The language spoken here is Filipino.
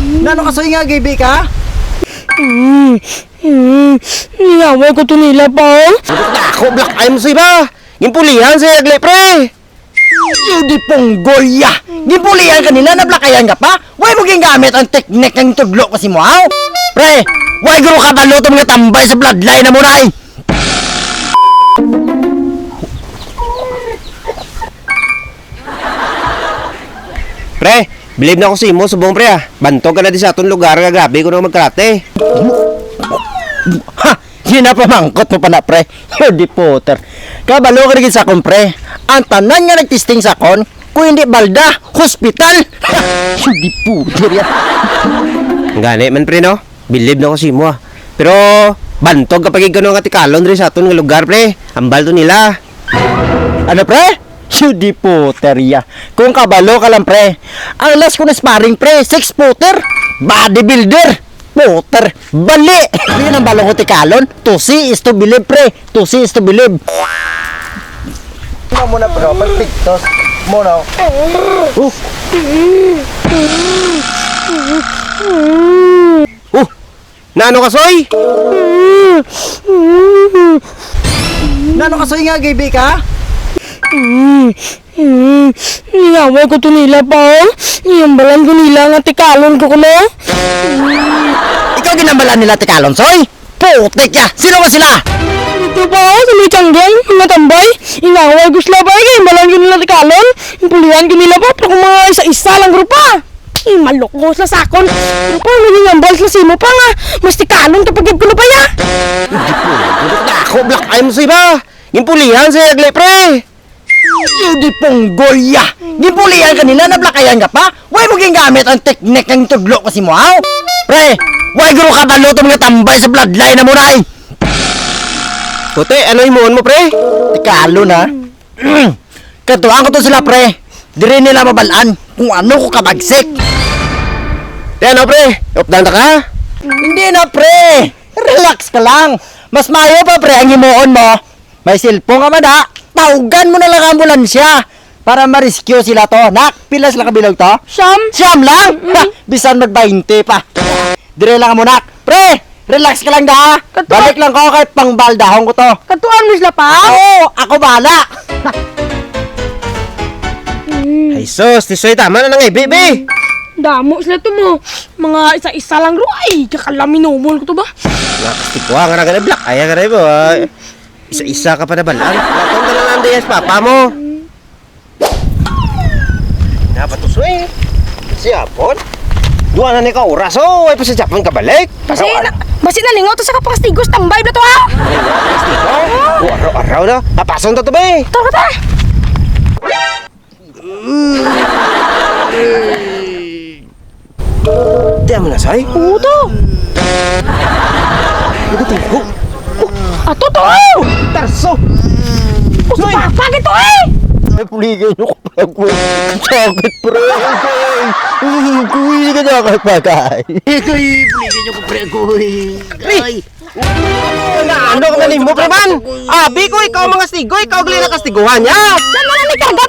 Nano kasoy nga, gibi ka? Niyaway ko to nila pa. Ako, black eye mo sa'yo ba? Gimpulihan sa yagle, pre! Yudi ponggolya! Gipulihan ka nila, nablakayan ka pa? Huwag mo gingamit ang teknik ng tudlo kasi mo, aw? Pre, huwag guro ka balo itong mga tambay sa bloodline na muna, eh! Pre, believe na ako sa imo, subong pre ah. Bantog ka na di sa atong lugar, gagabi ko na magkarate. Ha! Ginapamangkot mo pa na, pre. Yudi Potter. Kabalo ka rin sa akong, pre. Ang tanan nga nagtisting sa akon, kung hindi balda, hospital! Yudi Potter yan. Gani man pre no? Believe na ako sa imo ah. Pero, bantog kapag ikaw nga tikalon rin sa atong lugar pre. Ambal to nila. Ano, pre? Yudi Potter ya. Kung kabalo ka lang, pre. Ang last ko na sparring, pre, 6-footer. Bodybuilder. Potter. Bali. Yun ang balong ko tikalon. To see is to believe, pre. To see is to believe. Muna bro, perfectos. Muna. Nano ka soy? Nano kasoy nga, gibi ka? Niyaway ko to nila pa. Iyambalan ko nila nga tikalon ko kuno. Ikaw ginambalan nila tikalon, soy? Putik ya. Sino ba sila? Ito pa sa may tiyanggang, mga tambay. Inaway ko sila pa. Iyambalan ko nila tikalon. Impulihan ko nila pa. Pero kung mga isa-isa lang grupa. Maloko sila sakon. Pero paano niyambal sila simo pa nga. Mas tikalon kapag ko pa ya. Ako, black eye mo sa'yo ba? Gimpulihan sa yagle pre. Yudi ponggolya. Gipulihan ka nila, nablakayan ka pa? Huwag mo gingamit ang teknik ng tudlo kasi mo, aw? Pre, huwag guro ka balo itong mga tambay sa bloodline na muna, eh! Puti, ano imuon mo pre? Tikalo na. Katuan ko to sila, pre. Diri nila mabalaan kung ano ko kabagsik. Ano pre? Updan ta ka? Hindi na, pre. Relax ka lang. Mas mayo pa, pre, ang himuon mo. May silpong ka mada. Tawgan mo na lang ang ambulansya para ma-rescue sila to. Nak, pilas lang kabilog to? Siyam lang? Ha, bisan mag-20 pa. Dire lang mo, nak. Pre, relax ka lang da. Balik lang ko kahit pang baldahong ko to. Katuan mo sila pa? Oo, ako bahala. Ay sus, tisoy tama na nang baby. Damo sila to mo. Mga isa-isa lang ro. Ay, kakalaminumol ko to ba? Nakastikuha nga na ganun, black eye nga na mo. Isa-isa ka pa na balang. Latong ka na lang diyas, papa mo. Napatusoy. Siyapon. Duwa na ni ka oras, oh. Ay pa sa Japan ka balik. Basi na lingaw to sa kapastigos. Tambay na to ha. Araw-araw na. Napason to ba eh. Tara ta. Diyan mo na, say. Oo to. Ato to. Tarso. Gusto pa. Bakit to eh? May puligay nyo ko pag mo. Sakit, pre. Kuwi ka na kapagay. Puligin nyo ko, pre. Ay. Ano ka nanin mo, pre man? Abi ko, ikaw mga stigo. Ikaw gali na kastiguhan niya. Saan mo na may karga